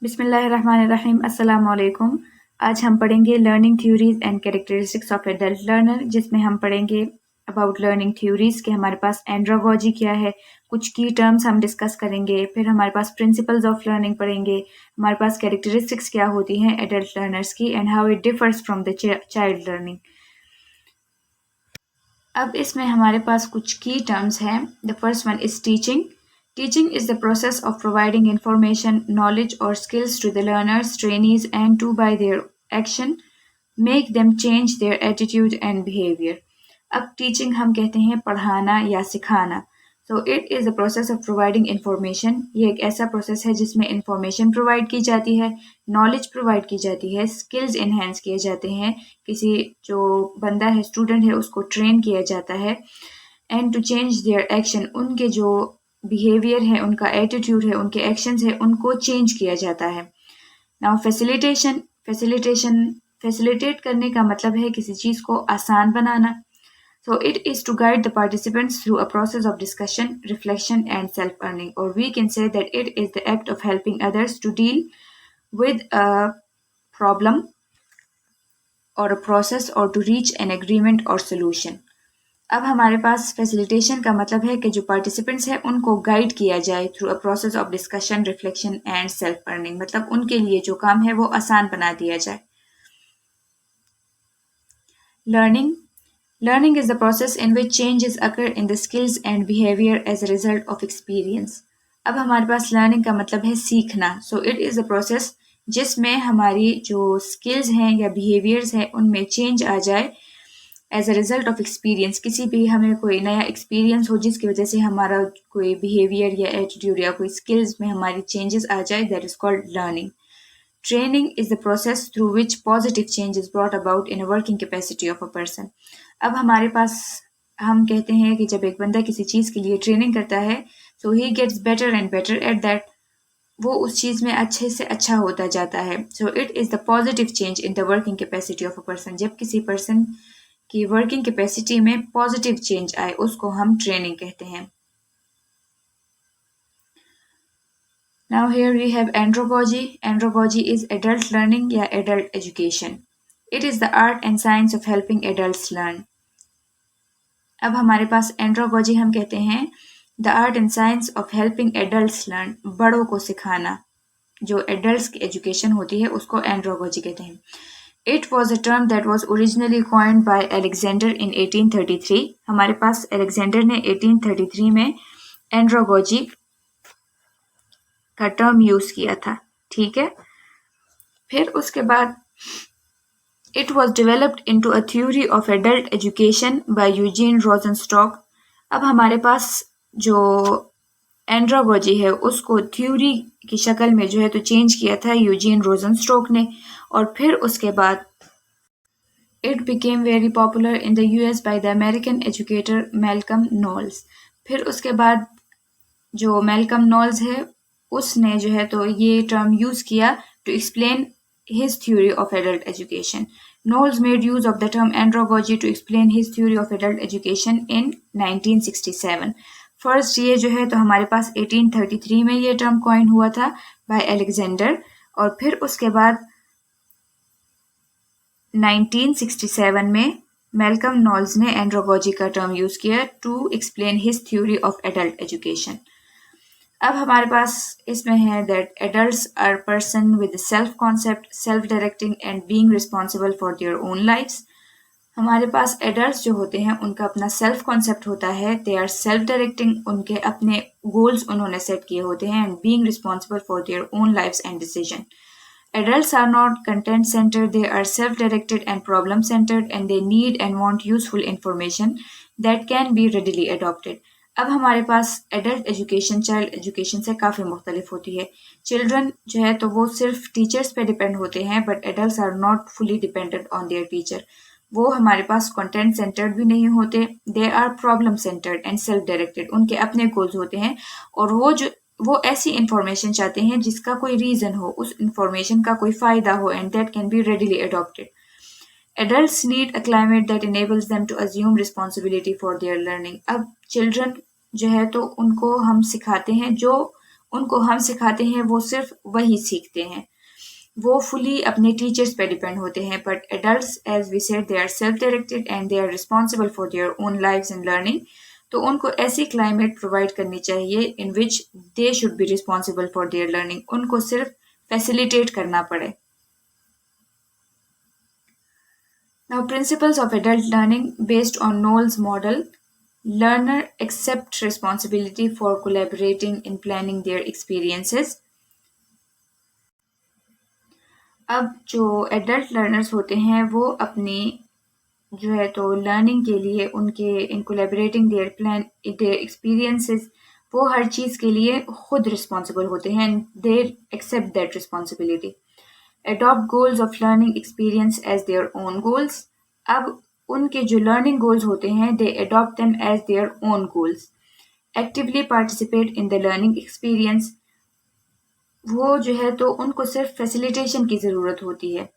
बिस्मिल्लाहिर्रहमानिर्रहीम, अस्सलाम वालेकुम। आज हम पढ़ेंगे learning theories and characteristics of adult learner, जिसमें हम पढ़ेंगे अबाउट लर्निंग थ्योरीज के हमारे पास एंड्रोगॉजी क्या है, कुछ की टर्म्स हम डिस्कस करेंगे, फिर हमारे पास प्रिंसिपल्स ऑफ लर्निंग पढ़ेंगे, हमारे पास कैरेक्टरिस्टिक्स क्या होती हैं एडल्ट लर्नर्स की and how it differs from the child learning. अब इसमें हमारे पास कुछ की टर्म्स हैं। The first one is teaching. Teaching is the process of providing information, knowledge, or skills to the learners, trainees, and to by their action make them change their attitude and behavior. अब teaching हम कहते हैं पढ़ाना या सिखाना। So it is the process of providing information. ये एक ऐसा process है जिसमें information provide की जाती है, knowledge provide की जाती है, skills enhance किए जाते हैं, किसी जो बंदा है student है उसको train किया जाता है, and to change their action, उनके जो बिहेवियर है, उनका एटीट्यूड है, उनके एक्शंस है, उनको चेंज किया जाता है। नाउ फैसिलिटेट करने का मतलब है किसी चीज़ को आसान बनाना। So it is to guide the participants through a process of discussion, reflection, and self-learning, or we can say that it is the act of helping others to deal with a problem or a process or to reach an agreement or solution. अब हमारे पास facilitation का मतलब है कि जो participants हैं उनको guide किया जाए through a process of discussion, reflection and self earning, मतलब उनके लिए जो काम है वो आसान बना दिया जाए। Learning is the process in which changes occur in the skills and behaviour as a result of experience. अब हमारे पास लर्निंग का मतलब है सीखना। So it is a process जिसमें हमारी जो स्किल्स हैं या बिहेवियर्स हैं उनमें चेंज आ जाए as a result of experience. किसी भी हमें कोई नया एक्सपीरियंस हो जिसकी वजह से हमारा कोई बिहेवियर या एटीट्यूड या कोई स्किल्स में हमारी चेंजेस आ जाए, that is called learning. Training is the process through which positive change is brought about in a working capacity of a person. अब हमारे पास हम कहते हैं कि जब एक बंदा किसी चीज़ के लिए ट्रेनिंग करता है, so he gets better and better at that, वो उस चीज़ में अच्छे से अच्छा होता जाता है। सो it is the positive change in the working capacity of a person. जब किसी पर्सन की वर्किंग कैपेसिटी में पॉजिटिव चेंज आए उसको हम ट्रेनिंग कहते हैं। Now here we have andragogy. Andragogy is adult learning या adult education. It is the art and science of helping adults learn. अब हमारे पास एंड्रोगॉजी हम कहते हैं the art and science of helping adults learn, बड़ों को सिखाना। जो एडल्ट्स की एजुकेशन होती है उसको एंड्रोगॉजी कहते हैं। It was a term that was originally coined by Alexander in 1833. हमारे पास अलेक्जेंडर ने 1833 में एंड्रोगॉजी का टर्म यूज किया था, ठीक है। फिर उसके बाद it was developed into a theory of adult education by Eugene Rosenstock. अब हमारे पास जो एंड्रोगॉजी है उसको थ्योरी की शक्ल में जो है तो चेंज किया था यूजीन रोजनस्टॉक ने, और फिर उसके बाद It became very popular in the US by the American educator Malcolm Knowles. फिर उसके बाद जो मैल्कम नॉल्स है उसने जो है तो ये टर्म यूज़ किया to explain his theory of adult education. Knowles made use of the term andragogy to explain his theory of adult education in 1967. First ये जो है तो हमारे पास 1833 में ये टर्म कॉइन हुआ था बाय अलेक्जेंडर, और फिर उसके बाद 1967 में मैल्कम नॉल्स ने एंड्रोगॉजी का टर्म यूज किया to explain his theory of adult education. अब हमारे पास इसमें है that adults are person with self concept, self directing and being responsible for their own lifes. हमारे पास एडल्ट्स जो होते हैं उनका अपना सेल्फ कॉन्सेप्ट होता है, दे आर सेल्फ डायरेक्टिंग, उनके अपने गोल्स उन्होंने सेट किए होते हैं, and being responsible for their own lifes and decision. Adults are not content-centered, they are self-directed and problem-centered, and they need and want useful information that can be readily adopted. अब हमारे पास adult education child education से काफ़ी मुख्तलिफ होती है। Children जो है तो वो सिर्फ टीचर्स पे डिपेंड होते हैं, but adults are not fully dependent on their teacher. वो हमारे पास कंटेंट सेंटर्ड भी नहीं होते, they are problem centred and self directed, उनके अपने गोल्स होते हैं, और वो ऐसी इंफॉर्मेशन चाहते हैं जिसका कोई रीज़न हो, उस इंफॉर्मेशन का कोई फ़ायदा हो, and that can be readily adopted. Adults need a climate that enables them to assume responsibility for their learning. अब children जो है तो उनको हम सिखाते हैं, जो उनको हम सिखाते हैं वो सिर्फ वही सीखते हैं, वो fully अपने teachers पे depend होते हैं. But adults, as we said, they are self-directed and they are responsible for their own lives and learning. तो उनको ऐसी climate provide करनी चाहिए in which they should be responsible for their learning. उनको सिर्फ facilitate करना पड़े. Now, principles of adult learning based on Knowles' model. Learner accept responsibility for collaborating in planning their experiences. अब जो एडल्ट लर्नर्स होते हैं वो अपनी जो है तो लर्निंग के लिए उनके इन कोलैबोरेटिंग देयर एक्सपीरियंसेस वो हर चीज़ के लिए खुद रिस्पॉन्सिबल होते हैं and they accept that responsibility. Adopt goals of learning experience as their own goals. अब उनके जो learning goals होते हैं they adopt them as their own goals. Actively participate in the learning experience. वो जो है तो उनको सिर्फ facilitation की ज़रूरत होती है,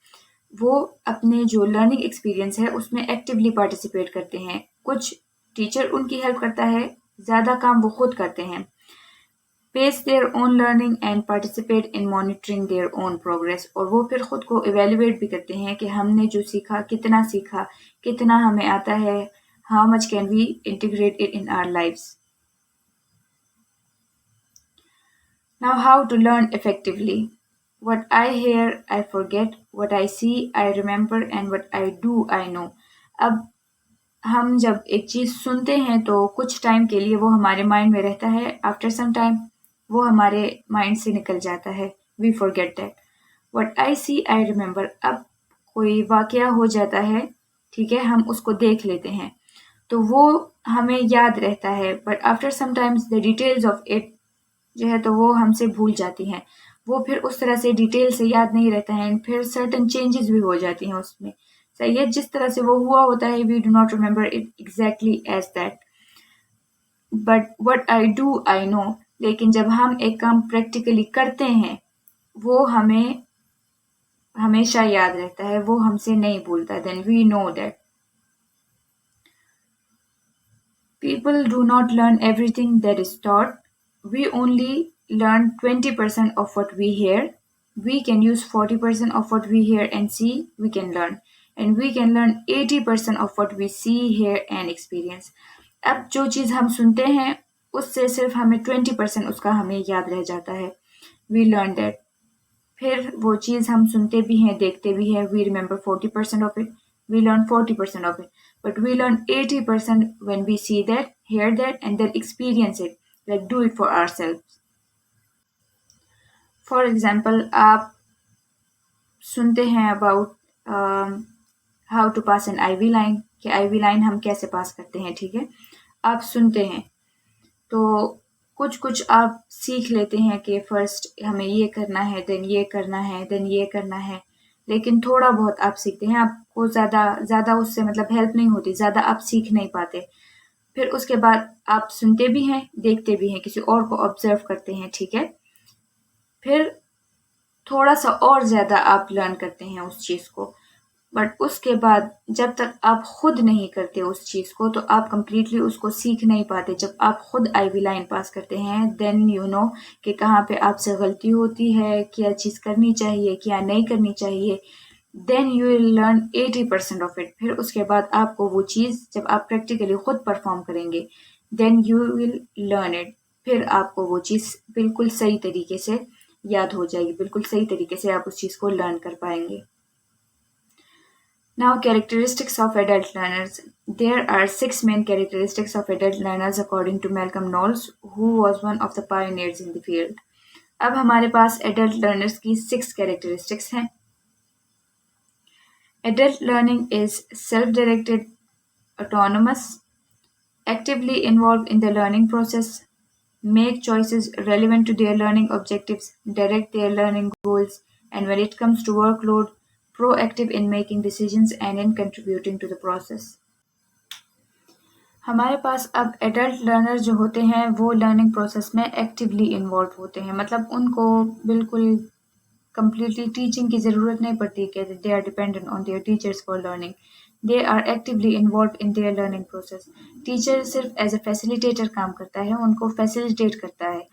वो अपने जो learning experience है उसमें actively participate करते हैं. कुछ टीचर उनकी हेल्प करता है, ज़्यादा काम वो खुद करते हैं. Pace their own learning and participate in monitoring their own progress. और वो फिर खुद को evaluate भी करते हैं कि हमने जो सीखा, कितना हमें आता है, how much can we integrate it in our lives. Now, how to learn effectively. What I hear, I forget. What I see, I remember. And what I do, I know. अब हम जब एक चीज़ सुनते हैं तो कुछ टाइम के लिए वो हमारे माइंड में रहता है, आफ्टर सम टाइम वो हमारे माइंड से निकल जाता है, we forget that. What I see I remember. अब कोई वाकया हो जाता है, ठीक है, हम उसको देख लेते हैं तो वो हमें याद रहता है, but after some times the details of it जो है तो वो हमसे भूल जाती हैं, वो फिर उस तरह से डिटेल से याद नहीं रहता है, एंड फिर सर्टन चेंजेस भी हो जाती हैं उसमें. सही है, जिस तरह से वो हुआ होता है we do not remember it exactly as that. But what I do I know. लेकिन जब हम एक काम प्रैक्टिकली करते हैं वो हमें हमेशा याद रहता है, वो हमसे नहीं भूलता. Then we know that. People do not learn everything that is taught. We only learn 20% of what we hear. We can use 40% of what we hear and see, we can learn. And we can learn 80% of what we see, hear and experience. अब जो चीज़ हम सुनते हैं उससे सिर्फ हमें 20% उसका हमें याद रह जाता है. We learn that. फिर वो चीज़ हम सुनते भी हैं, देखते भी हैं, we remember 40% of it. We learn 40% of it. But we learn 80% when we see that, hear that, and then experience it. Like do it for ourselves. For example, आप सुनते हैं about how to pass an IV line, कि IV line हम कैसे पास करते हैं, ठीक है. आप सुनते हैं तो कुछ आप सीख लेते हैं कि फर्स्ट हमें ये करना है, देन ये करना है, देन ये करना है, लेकिन थोड़ा बहुत आप सीखते हैं, आपको ज़्यादा उससे मतलब हेल्प नहीं होती, ज़्यादा आप सीख नहीं पाते. फिर उसके बाद आप सुनते भी हैं, देखते भी हैं, किसी और को ऑब्जर्व करते हैं, ठीक है. फिर थोड़ा सा और ज़्यादा आप लर्न करते हैं उस चीज़ को, बट उसके बाद जब तक आप खुद नहीं करते उस चीज़ को तो आप कंप्लीटली उसको सीख नहीं पाते. जब आप खुद आईवी लाइन पास करते हैं देन यू नो कि कहाँ पे आपसे गलती होती है, क्या चीज़ करनी चाहिए, क्या नहीं करनी चाहिए. Then you will learn 80% of it. फिर उसके बाद आपको वो चीज़ जब आप प्रैक्टिकली खुद परफॉर्म करेंगे then you will learn it. फिर आपको वो चीज़ बिल्कुल सही तरीके से याद हो जाएगी, बिल्कुल सही तरीके से आप उस चीज़ को लर्न कर पाएंगे. Now, characteristics of adult learners. There are 6 main characteristics of adult learners according to Malcolm Knowles, who was one of the pioneers in the field. अब हमारे पास adult learners की 6 characteristics हैं. Adult learning is self-directed, autonomous, actively involved in the learning process, make choices relevant to their learning objectives, direct their learning goals, and when it comes to workload, proactive in making decisions and in contributing to the process. हमारे पास अब adult learner जो होते हैं वो learning process में actively involve होते हैं, मतलब उनको बिल्कुल कम्प्लीटली टीचिंग की ज़रूरत नहीं पड़ती कि they are dependent on their teachers for learning, they are actively involve in their learning process. Teacher सिर्फ एज अ फैसिलिटेटर काम करता है, उनको फैसिलिटेट करता है।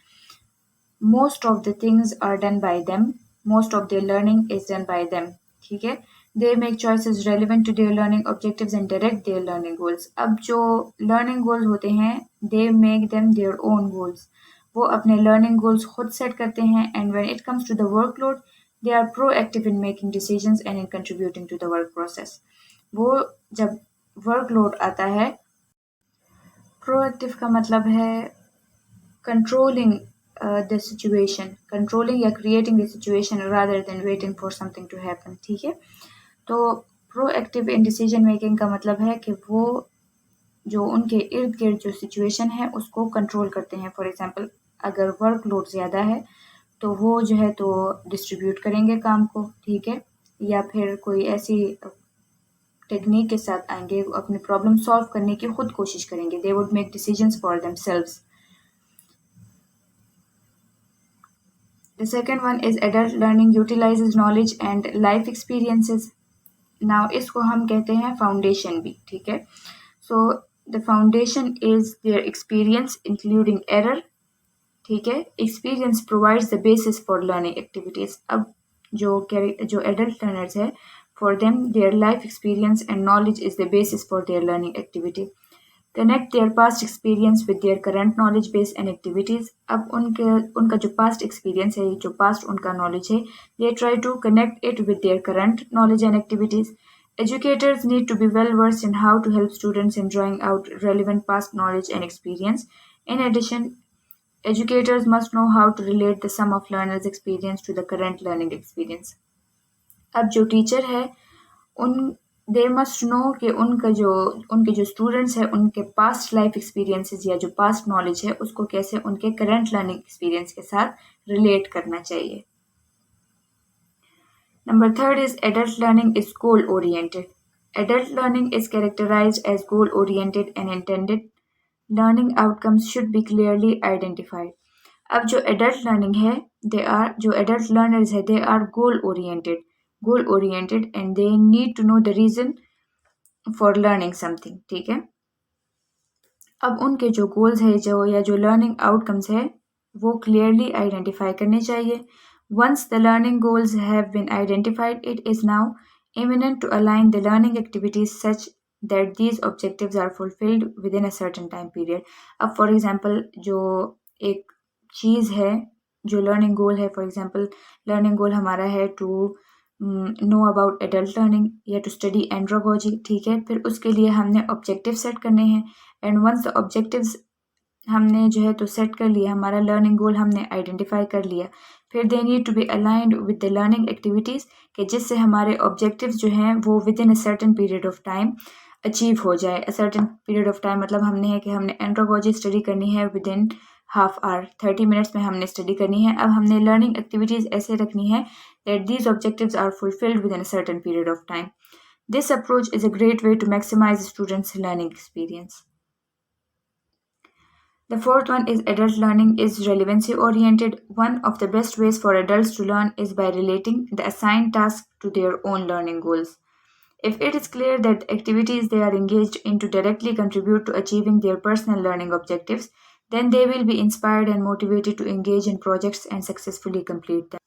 Most of the things are done by them, most of their learning is done by them, ठीक है। They make choices relevant to their learning objectives and direct their learning goals. अब जो लर्निंग गोल होते हैं, they make them their own goals, वो अपने learning goals खुद set करते हैं। And when it comes to the workload, they are proactive in making decisions and in contributing to the work process. वो जब workload आता है, प्रोएक्टिव का मतलब है controlling the situation, controlling या creating the situation rather than waiting for something to happen, ठीक है। तो proactive in decision making का मतलब है कि वो जो उनके इर्द गिर्द जो सिचुएशन है उसको कंट्रोल करते हैं। फॉर एग्जांपल, अगर वर्कलोड ज़्यादा है तो वो जो है तो डिस्ट्रीब्यूट करेंगे काम को, ठीक है, या फिर कोई ऐसी टेक्निक के साथ आएंगे, अपनी प्रॉब्लम सॉल्व करने की खुद कोशिश करेंगे। They would make decisions for themselves. The second one is adult learning utilizes knowledge and life experiences. Now इसको हम कहते हैं foundation भी, ठीक है। So the foundation is their experience including error, ठीक है। Experience provides the basis for learning activities. अब जो adult learners है, for them their life experience and knowledge is the basis for their learning activity. Connect their past experience with their current knowledge base and activities. अब उनका जो past experience है, जो past उनका knowledge है, they try to connect it with their current knowledge and activities. Educators need to be well versed in how to help students in drawing out relevant past knowledge and experience. In addition, educators must know how to relate the sum of learners' experience to the current learning experience. अब जो teacher है, उन they must know कि उनके जो students हैं, उनके past life experiences या जो पास्ट नॉलेज है उसको कैसे उनके करंट लर्निंग एक्सपीरियंस के साथ रिलेट करना चाहिए। Number third is adult learning is goal oriented. Adult learning is characterized as goal oriented and intended learning outcomes should be clearly identified. अब जो adult learning है, जो adult learners है, they are goal oriented and they need to know the reason for learning something, ठीक है। अब उनके जो गोल्स है या जो लर्निंग आउटकम्स है वो क्लियरली आइडेंटिफाई करने चाहिए। Once the learning goals have been identified, it is now imminent to align the learning activities such that these objectives are fulfilled within a certain time period. अब for example जो एक चीज़ है, जो learning गोल है, for example learning goal हमारा है to know about adult learning या to study andragogy, ठीक है। फिर उसके लिए हमने ऑब्जेक्टिव सेट करने हैं एंड वंस द ऑब्जेक्टिव्स हमने जो है तो सेट कर लिया, हमारा लर्निंग गोल हमने आइडेंटिफाई कर लिया, फिर they need to be aligned with the learning activities कि जिससे हमारे ऑब्जेक्टिव्स जो हैं वो within a certain period of time achieve हो जाए। A certain period of time मतलब हमने है कि हमने एंड्रोगॉजी स्टडी करनी है within half hour, 30 minutes में हमने स्टडी करनी है। अब हमने लर्निंग एक्टिविटीज़ ऐसे रखनी है that these objectives are fulfilled within a certain period of time. This approach is a great way to maximise students learning experience. The fourth one is adult learning is relevancy oriented. One of the best ways for adults to learn is by relating the assigned task to their own learning goals. If it is clear that activities they are engaged in to directly contribute to achieving their personal learning objectives, then they will be inspired and motivated to engage in projects and successfully complete them.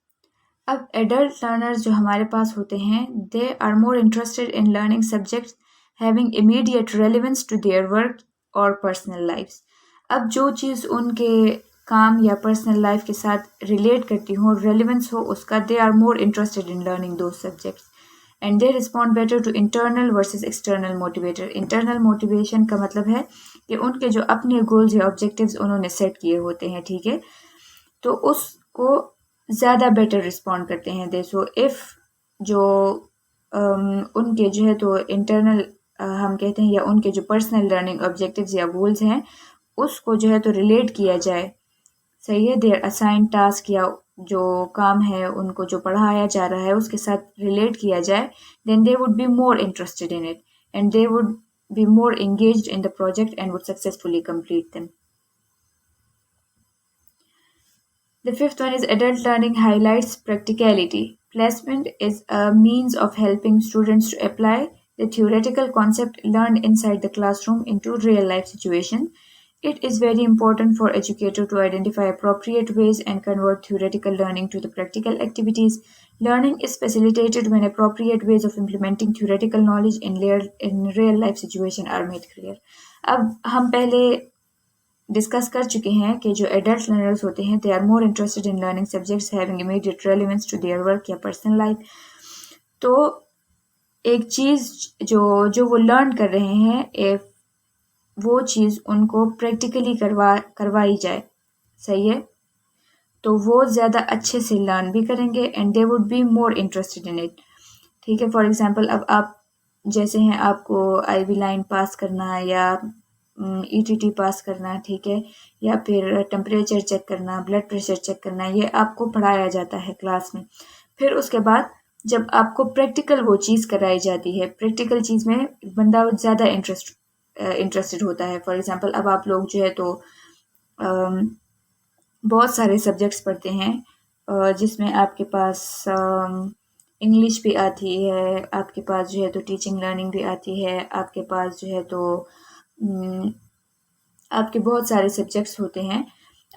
अब adult learners जो हमारे पास होते हैं, they are more interested in learning subjects having immediate relevance to their work or personal lives. अब जो चीज़ उनके काम या पर्सनल लाइफ के साथ रिलेट करती हो, रेलिवेंस हो उसका, they are more interested in learning those subjects and they respond better to internal versus external motivator. Internal motivation का मतलब है कि उनके जो अपने गोल्स या ऑब्जेक्टिव्स उन्होंने सेट किए होते हैं, ठीक है, तो उसको ज़्यादा बेटर रिस्पॉन्ड करते हैं दे। सो इफ़ जो उनके जो है तो इंटरनल हम कहते हैं या उनके जो पर्सनल लर्निंग ऑब्जेक्टिव्स या गोल्स हैं उसको जो है तो रिलेट किया जाए, सही है, देयर असाइन टास्क या जो काम है उनको जो पढ़ाया जा रहा है उसके साथ रिलेट किया जाए, then they would be more interested in it and they would be more engaged in the project and would successfully complete them. The fifth one is adult learning highlights practicality. Placement is a means of helping students to apply the theoretical concept learned inside the classroom into real life situation. It is very important for educator to identify appropriate ways and convert theoretical learning to the practical activities. Learning is facilitated when appropriate ways of implementing theoretical knowledge in real life situation are made clear. अब हम पहले discuss कर चुके हैं कि जो adult learners होते हैं they are more interested in learning subjects having immediate relevance to their work या पर्सनल लाइफ। तो एक चीज़ जो जो वो लर्न कर रहे हैं इफ वो चीज़ उनको प्रैक्टिकली करवाई जाए, सही है, तो वो ज़्यादा अच्छे से लर्न भी करेंगे and they would be more interested in it. ठीक है, फॉर एग्जांपल अब आप जैसे हैं आपको आईवी लाइन पास करना या ईटीटी पास करना, ठीक है, या फिर टेम्परेचर चेक करना, ब्लड प्रेशर चेक करना, ये आपको पढ़ाया जाता है क्लास में। फिर उसके बाद जब आपको प्रैक्टिकल वो चीज़ कराई जाती है, प्रैक्टिकल चीज़ में बंदा ज़्यादा इंटरेस्टेड होता है। फॉर एग्जांपल अब आप लोग जो है तो बहुत सारे सब्जेक्ट्स पढ़ते हैं जिसमें आपके पास इंग्लिश भी आती है, आपके पास जो है तो टीचिंग लर्निंग भी आती है, आपके पास जो है तो आपके बहुत सारे सब्जेक्ट्स होते हैं।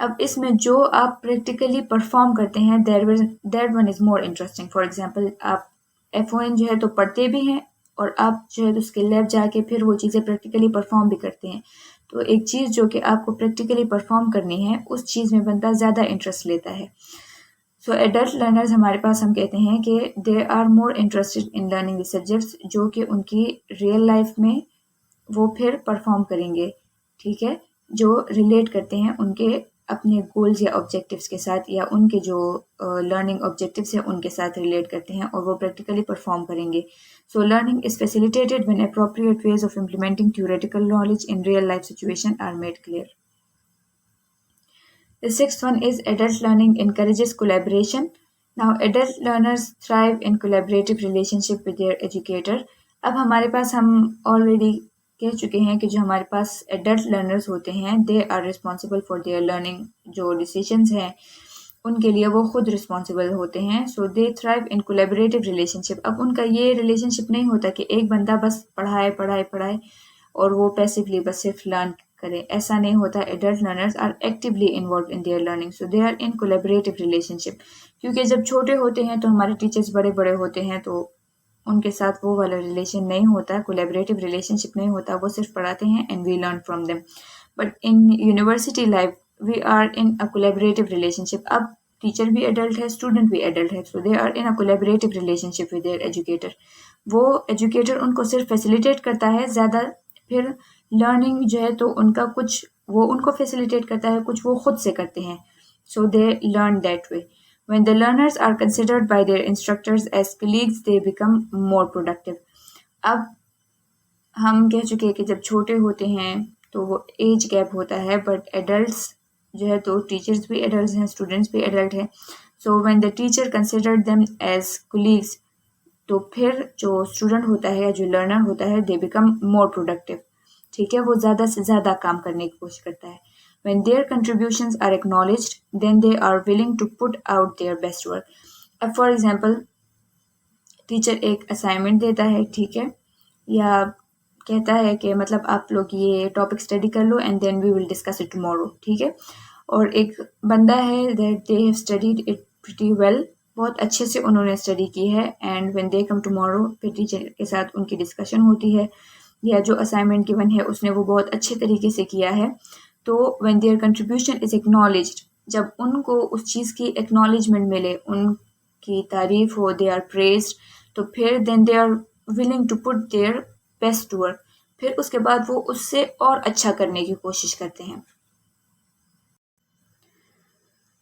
अब इसमें जो आप प्रैक्टिकली परफॉर्म करते हैं that one is more interesting. For example आप FON जो है तो पढ़ते भी हैं और आप जो है तो उसके लैब जाके फिर वो चीज़ें प्रैक्टिकली परफॉर्म भी करते हैं। तो एक चीज़ जो कि आपको प्रैक्टिकली परफॉर्म करनी है उस चीज़ में बंदा ज़्यादा इंटरेस्ट लेता है। सो एडल्ट लर्नर्स हमारे पास हम कहते हैं कि they are more interested in learning the subjects जो कि उनकी रियल लाइफ में वो फिर परफॉर्म करेंगे, ठीक है, जो रिलेट करते हैं उनके अपने गोल्स या ऑब्जेक्टिव्स के साथ या उनके जो लर्निंग ऑब्जेक्टिव्स हैं उनके साथ रिलेट करते हैं और वो प्रैक्टिकली परफॉर्म करेंगे। So learning is facilitated when appropriate ways of implementing theoretical knowledge in real life situation are made clear. The sixth one is adult learning encourages collaboration. Now, adult learners thrive in collaborative relationship with their educator. अब हमारे पास हम already कह चुके हैं कि जो हमारे पास adult learners होते हैं they are responsible for their learning. जो डिसीजंस हैं उनके लिए वो खुद रिस्पॉन्सिबल होते हैं। So they thrive in collaborative relationship. अब उनका ये रिलेशनशिप नहीं होता कि एक बंदा बस पढ़ाए पढ़ाए पढ़ाए और वो पैसिवली बस सिर्फ लर्न करें, ऐसा नहीं होता। Adult learners are actively involve in their learning, so they are in collaborative relationship. क्योंकि जब छोटे होते हैं तो हमारे टीचर्स बड़े बड़े होते हैं तो उनके साथ वो वाला रिलेशन नहीं होता, कोलेबरेटिव रिलेशनशिप नहीं होता, वो सिर्फ पढ़ाते हैं and we learn from them. But in university life we are in a collaborative relationship. अब टीचर भी एडल्ट है, स्टूडेंट भी एडल्ट है, so they are in a collaborative relationship with their educator. वो एजुकेटर उनको सिर्फ फैसिलिटेट करता है ज़्यादा, फिर लर्निंग जो है तो उनका कुछ वो उनको फैसिलिटेट करता है, कुछ वो खुद से करते हैं। So they learn that way. When the learners are considered by their instructors as colleagues, they become more productive. अब हम कह चुके हैं कि जब छोटे होते हैं तो वो एज गैप होता है, बट एडल्ट्स जो है तो टीचर्स भी एडल्ट हैं, स्टूडेंट्स भी एडल्ट हैं। So when the teacher considered them as colleagues, तो फिर जो स्टूडेंट होता है या जो लर्नर होता है दे बिकम मोर प्रोडक्टिव, ठीक है, वो ज़्यादा से ज़्यादा काम करने की कोशिश करता है। When their contributions are acknowledged, then they are willing to put out their best work. अब फॉर एग्जाम्पल टीचर एक असाइनमेंट देता है, ठीक है, या कहता है कि मतलब आप लोग ये टॉपिक स्टडी कर लो and then we will discuss it tomorrow, ठीक है, और एक बंदा है that they have studied it pretty well, बहुत अच्छे से उन्होंने स्टडी की है and when they come tomorrow फिर टीचर के साथ उनकी डिस्कशन होती है या जो असाइनमेंट गिवन है उसने वो बहुत अच्छे तरीके से किया है। तो when their contribution is acknowledged, जब उनको उस चीज़ की acknowledgement मिले, उनकी तारीफ हो, they are praised, तो फिर then they are willing to put their best work, फिर उसके बाद वो उससे और अच्छा करने की कोशिश करते हैं।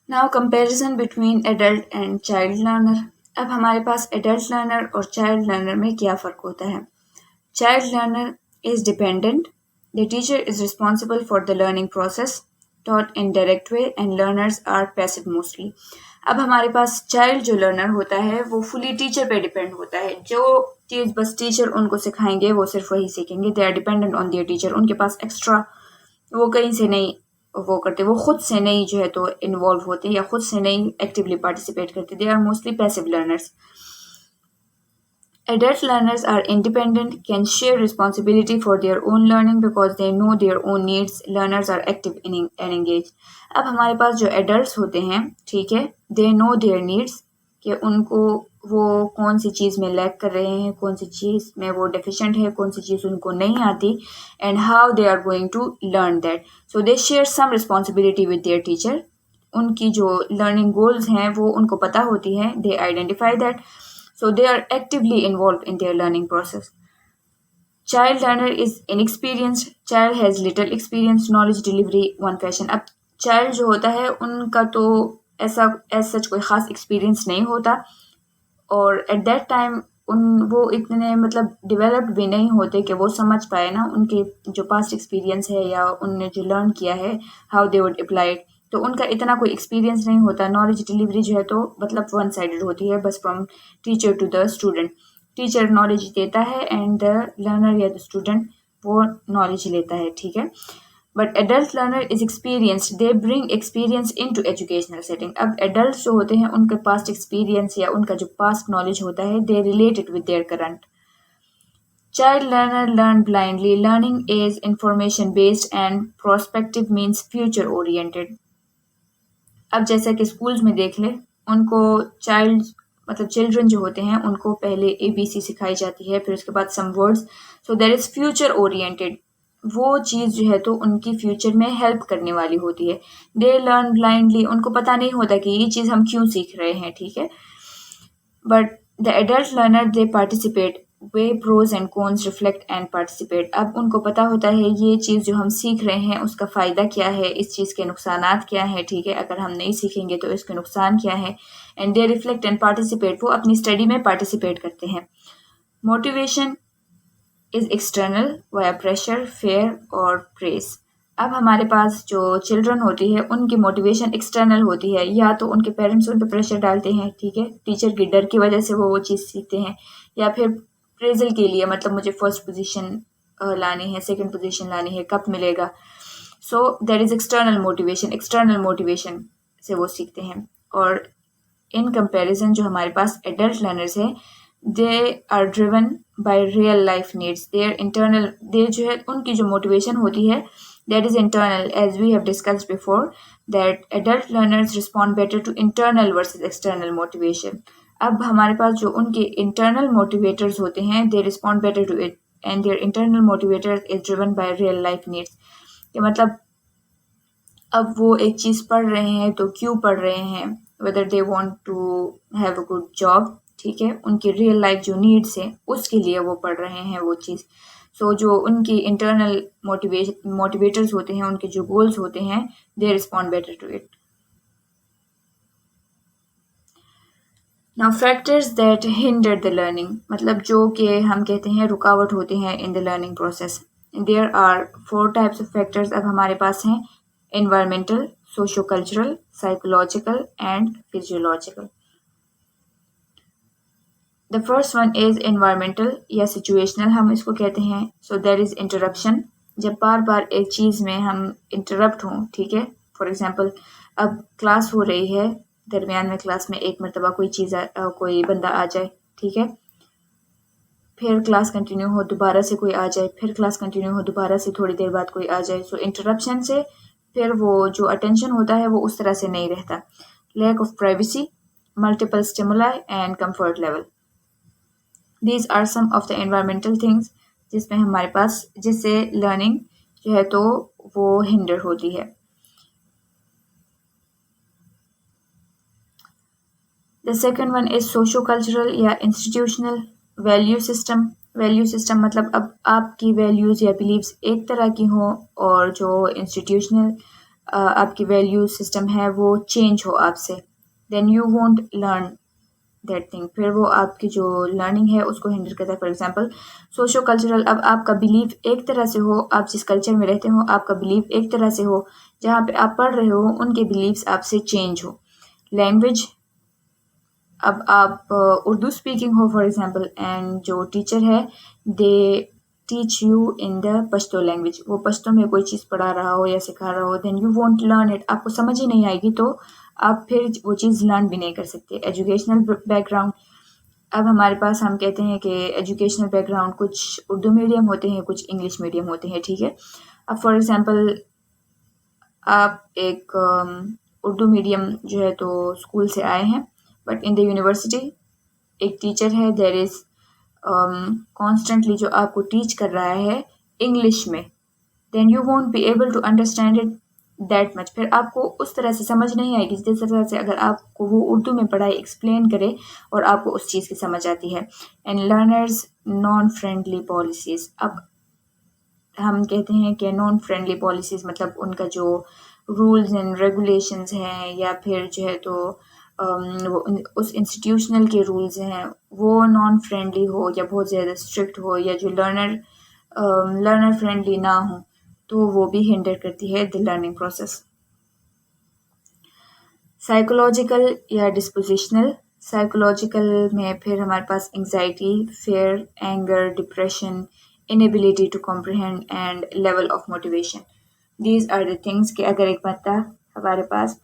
Now comparison between adult and child learner. अब हमारे पास adult learner और child learner में क्या फ़र्क होता है? Child learner is dependent. The teacher is responsible for the learning process, taught in direct way, and learners are passive mostly. अब हमारे पास चाइल्ड जो लर्नर होता है वो फुली टीचर पे डिपेंड होता है। जो चीज़ बस टीचर उनको सिखाएंगे वो सिर्फ वही सीखेंगे। They are dependent on their teacher. उनके पास एक्स्ट्रा वो कहीं से नहीं वो करते, वो खुद से नहीं जो है तो इन्वॉल्व होते या खुद से नहीं एक्टिवली पार्टिसिपेट करते. They are mostly passive learners. Adult learners are independent, can share responsibility for their own learning because they know their own needs. Learners are active and engaged. अब हमारे पास जो adults होते हैं, ठीक है, they know their needs, कि उनको वो कौन सी चीज़ में लैक कर रहे हैं, कौन सी चीज़ में वो डेफिशिएंट है, कौन सी चीज़ उनको नहीं आती, and how they are going to learn that. So they share some responsibility with their teacher. उनकी जो learning goals हैं वो उनको पता होती है. They identify that. So they are actively involved in their learning process. Child learner is inexperienced. Child has little experience, knowledge delivery, one fashion. अब child जो होता है उनका तो ऐसा सच कोई ख़ास experience नहीं होता, और at that time वो इतने मतलब developed भी नहीं होते कि वो समझ पाए ना उनके जो past experience है या उनने जो learn किया है, how they would apply it. तो उनका इतना कोई एक्सपीरियंस नहीं होता. नॉलेज डिलीवरी जो है तो मतलब वन साइडेड होती है, बस from teacher to the student. Teacher knowledge देता है एंड द लर्नर या द स्टूडेंट वो नॉलेज लेता है, ठीक है. But adult learner is experienced. They bring experience into educational setting. अब एडल्ट जो होते हैं उनके पास्ट एक्सपीरियंस या उनका जो पास्ट नॉलेज होता है, they related with their current. Child learner learn blindly. Learning is information based and prospective means future oriented. अब जैसा कि स्कूल्स में देख लें, उनको चिल्ड्रन जो होते हैं उनको पहले ABC सिखाई जाती है, फिर उसके बाद some words. So that is future oriented. वो चीज़ जो है तो उनकी फ्यूचर में हेल्प करने वाली होती है. They learn blindly. उनको पता नहीं होता कि ये चीज़ हम क्यों सीख रहे हैं, ठीक है. But the adult learner they participate. Weigh pros and cons reflect and participate. अब उनको पता होता है ये चीज़ जो हम सीख रहे हैं उसका फ़ायदा क्या है, इस चीज़ के नुकसानात क्या हैं, ठीक है, अगर हम नहीं सीखेंगे तो इसके नुकसान क्या है. And they reflect and participate. वो अपनी स्टडी में पार्टिसिपेट करते हैं. Motivation is external via pressure, fair और प्रेस. अब हमारे पास जो चिल्ड्रन होती है उनकी मोटिवेशन एक्सटर्नल होती है, या तो उनके पेरेंट्स उन पर प्रेशर डालते हैं, ठीक है, टीचर के डर की वजह से वो चीज़ सीखते हैं, या फिर प्रेजल के लिए, मतलब मुझे फर्स्ट पोजीशन लानी है, सेकंड पोजीशन लानी है, कब मिलेगा. सो that is external motivation. External motivation से वो सीखते हैं. और इन कंपैरिजन जो हमारे पास एडल्ट लर्नर्स है, they are driven by real life needs. Their internal, they जो है उनकी जो मोटिवेशन होती है that is internal, as we have discussed before, that adult learners respond better to internal versus external motivation. अब हमारे पास जो उनके internal motivators होते हैं, they respond better to it, and their internal motivator is driven by real life needs. कि मतलब अब वो एक चीज़ पढ़ रहे हैं तो क्यों पढ़ रहे हैं, whether they want to have a good job, ठीक है, उनकी रियल लाइफ जो नीड्स है उसके लिए वो पढ़ रहे हैं वो चीज़. सो जो उनकी इंटरनल मोटिवेटर्स होते हैं, उनके जो गोल्स होते हैं, they respond better to it. Now factors that hinder the learning, मतलब जो कि हम कहते हैं रुकावट होते हैं in the learning process. There are 4 types of factors अब हमारे पास हैं: environmental, socio cultural, psychological and physiological. The first one is environmental या सिचुएशनल हम इसको कहते हैं. So there is interruption. जब बार बार एक चीज़ में हम इंटरप्ट हों, ठीक है, फॉर एग्जांपल अब क्लास हो रही है, दरमियान में क्लास में एक मरतबा कोई बंदा आ जाए, ठीक है, फिर क्लास कंटिन्यू हो, दोबारा से कोई आ जाए, फिर क्लास कंटिन्यू हो, दोबारा से थोड़ी देर बाद कोई आ जाए. सो इंटरप्शन से फिर वो जो अटेंशन होता है वो उस तरह से नहीं रहता. Lack of privacy, multiple stimuli and comfort level. These are some of the environmental things जिसमें हमारे पास, जिससे लर्निंग जो है तो वो हिंडर होती है. The second one is socio-cultural या institutional. Value system. Value system मतलब अब आपकी वैल्यूज़ या बिलीव्स एक तरह की हों और जो इंस्टीट्यूशनल आपकी वैल्यू सिस्टम है वो चेंज हो आपसे, then you won't learn that thing. फिर वो आपकी जो लर्निंग है उसको हिंडर करता है. फॉर एग्जाम्पल सोशो कल्चरल, अब आपका बिलीव एक तरह से हो, आप जिस कल्चर में रहते हो आपका बिलीव एक तरह से हो, जहाँ पे आप पढ़ रहे हो उनके बिलीव्स आपसे चेंज हो. लैंग्वेज, अब आप उर्दू स्पीकिंग हो फॉर एग्जाम्पल, एंड जो टीचर है दे teach you in the Pashto language, वो पश्तो में कोई चीज़ पढ़ा रहा हो या सिखा रहा हो, then you won't learn it, आपको समझ ही नहीं आएगी तो आप फिर वो चीज़ लर्न भी नहीं कर सकते। एजुकेशनल बैकग्राउंड, अब हमारे पास हम कहते हैं कि एजुकेशनल बैकग्राउंड कुछ उर्दू मीडियम होते हैं, कुछ इंग्लिश मीडियम होते हैं, ठीक है। अब फॉर एग्जांपल आप एक उर्दू मीडियम जो है तो स्कूल से आए हैं, बट इन द यूनिवर्सिटी एक टीचर है, देयर इज़ कॉन्स्टेंटली जो आपको टीच कर रहा है इंग्लिश में, then you won't be able to understand it that much, फिर आपको उस तरह से समझ नहीं आएगी जिस तरह से अगर आपको वो उर्दू में पढ़ाई एक्सप्लेन करे और आपको उस चीज़ की समझ आती है। And learners non friendly policies, अब हम कहते हैं कि नॉन फ्रेंडली पॉलिसीज़ मतलब उनका जो रूल्स एंड रेगुलेशंस हैं या फिर जो है तो वो उस इंस्टीट्यूशनल के रूल्स हैं वो नॉन फ्रेंडली हो या बहुत ज़्यादा स्ट्रिक्ट हो या जो लर्नर फ्रेंडली ना हो, तो वो भी हिंडर करती है द लर्निंग प्रोसेस। साइकोलॉजिकल या डिस्पोजिशनल, साइकोलॉजिकल में फिर हमारे पास anxiety, fear, anger, depression, inability to comprehend and level of motivation. These are the things कि अगर एक बंदा हमारे पास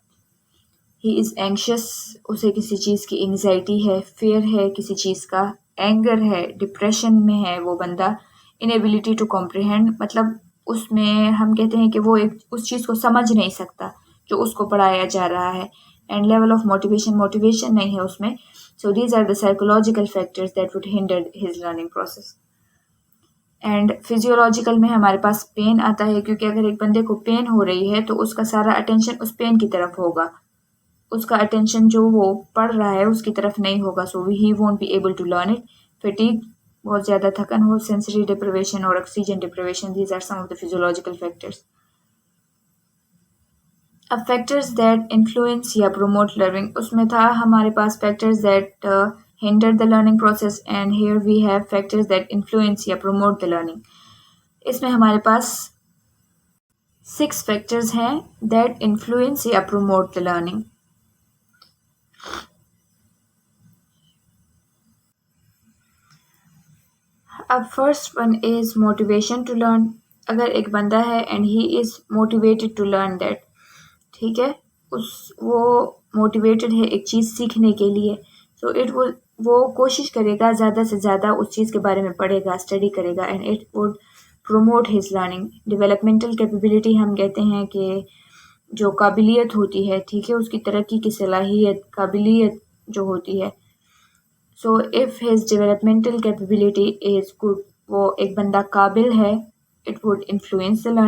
he is anxious, उसे किसी चीज़ की एंग्जाइटी है, फेयर है किसी चीज़ का, एंगर है, डिप्रेशन में है वो बंदा, inability to comprehend मतलब उसमें हम कहते हैं कि वो एक उस चीज़ को समझ नहीं सकता जो उसको पढ़ाया जा रहा है, एंड लेवल ऑफ मोटिवेशन नहीं है उसमें। So these are the psychological factors that would hinder his learning process. And physiological में हमारे पास पेन आता है, क्योंकि अगर एक बंदे को पेन हो रही है तो उसका सारा अटेंशन उस पेन की तरफ होगा, उसका अटेंशन जो वो पढ़ रहा है उसकी तरफ नहीं होगा, so he won't be able to learn it. Fatigue, बहुत ज़्यादा थकन हो, सेंसरी डिप्रिवेशन और oxygen deprivation, these are some of the physiological factors. अब फैक्टर्स दैट इन्फ्लुएंस या प्रोमोट लर्निंग, उसमें था हमारे पास factors that hinder the learning process, and here we have factors that influence या promote the learning। इसमें हमारे पास 6 factors हैं that influence या promote the learning। अब first one is motivation to learn, अगर एक बंदा है and he is motivated to learn that, ठीक है, वो मोटिवेटेड है एक चीज़ सीखने के लिए, सो वो कोशिश करेगा ज़्यादा से ज़्यादा उस चीज़ के बारे में पढ़ेगा, स्टडी करेगा, and it would promote his learning. Developmental capability हम कहते हैं कि जो काबिलियत होती है, ठीक है, उसकी तरक्की की सलाहियत, काबिलियत जो होती है, so if his developmental capability is good, वो एक बंदा काबिल है, it would influence the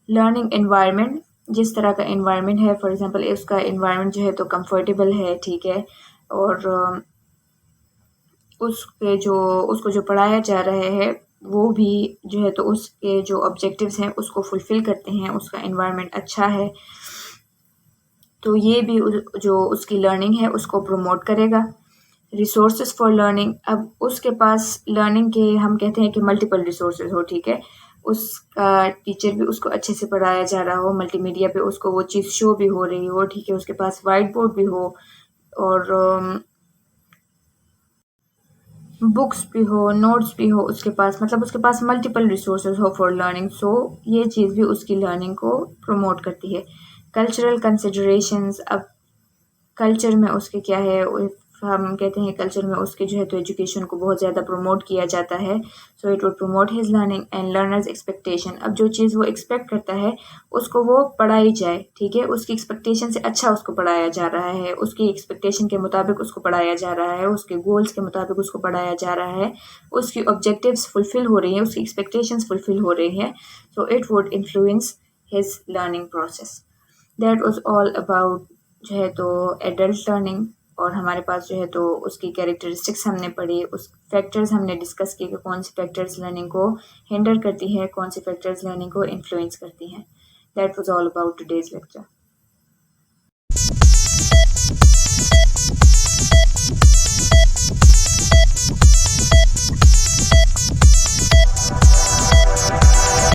learning environment, जिस तरह का एनवायरनमेंट है, फॉर एग्जांपल उसका एनवायरनमेंट जो है तो कंफर्टेबल है, ठीक है, और उसको जो पढ़ाया जा रहा है वो भी जो है तो उसके जो ऑब्जेक्टिव्स हैं उसको फुलफिल करते हैं, उसका एनवायरनमेंट अच्छा है, तो ये भी जो उसकी लर्निंग है उसको प्रमोट करेगा। रिसोर्सेज फॉर लर्निंग, अब उसके पास लर्निंग के हम कहते हैं कि मल्टीपल रिसोर्सेज हो, ठीक है, उसका टीचर भी उसको अच्छे से पढ़ाया जा रहा हो, मल्टीमीडिया पे उसको वो चीज़ शो भी हो रही हो, ठीक है, उसके पास वाइट बोर्ड भी हो और बुक्स भी हो, नोट्स भी हो उसके पास, मतलब उसके पास मल्टीपल रिसोर्सेज हो फॉर लर्निंग, सो ये चीज़ भी उसकी लर्निंग को प्रमोट करती है। कल्चरल कंसिडरेशंस, अब कल्चर में उसके क्या है, हम कहते हैं कल्चर में उसके जो है तो एजुकेशन को बहुत ज़्यादा प्रमोट किया जाता है, so it would promote his learning. And learners expectation, अब जो चीज़ वो एक्सपेक्ट करता है उसको वो पढ़ाई जाए, ठीक है, उसकी एक्सपेक्टेशन से अच्छा उसको पढ़ाया जा रहा है, उसकी एक्सपेक्टेशन के मुताबिक उसको पढ़ाया जा रहा है, उसके गोल्स के मुताबिक उसको पढ़ाया जा रहा है, उसकी ऑब्जेक्टिव्स फुलफिल हो रही हैं, उसकी एक्सपेक्टेशंस फुलफिल हो रही हैं, so it would influence his learning process. That was all about जो है तो एडल्ट लर्निंग, और हमारे पास जो है तो उसकी कैरेक्टरिस्टिक्स हमने पढ़ी, उस फैक्टर्स हमने डिस्कस किए कि कौन से फैक्टर्स लर्निंग को हिंडर करती है, कौन से फैक्टर्स लर्निंग को इन्फ्लुएंस करती हैं। That was all about today's lecture.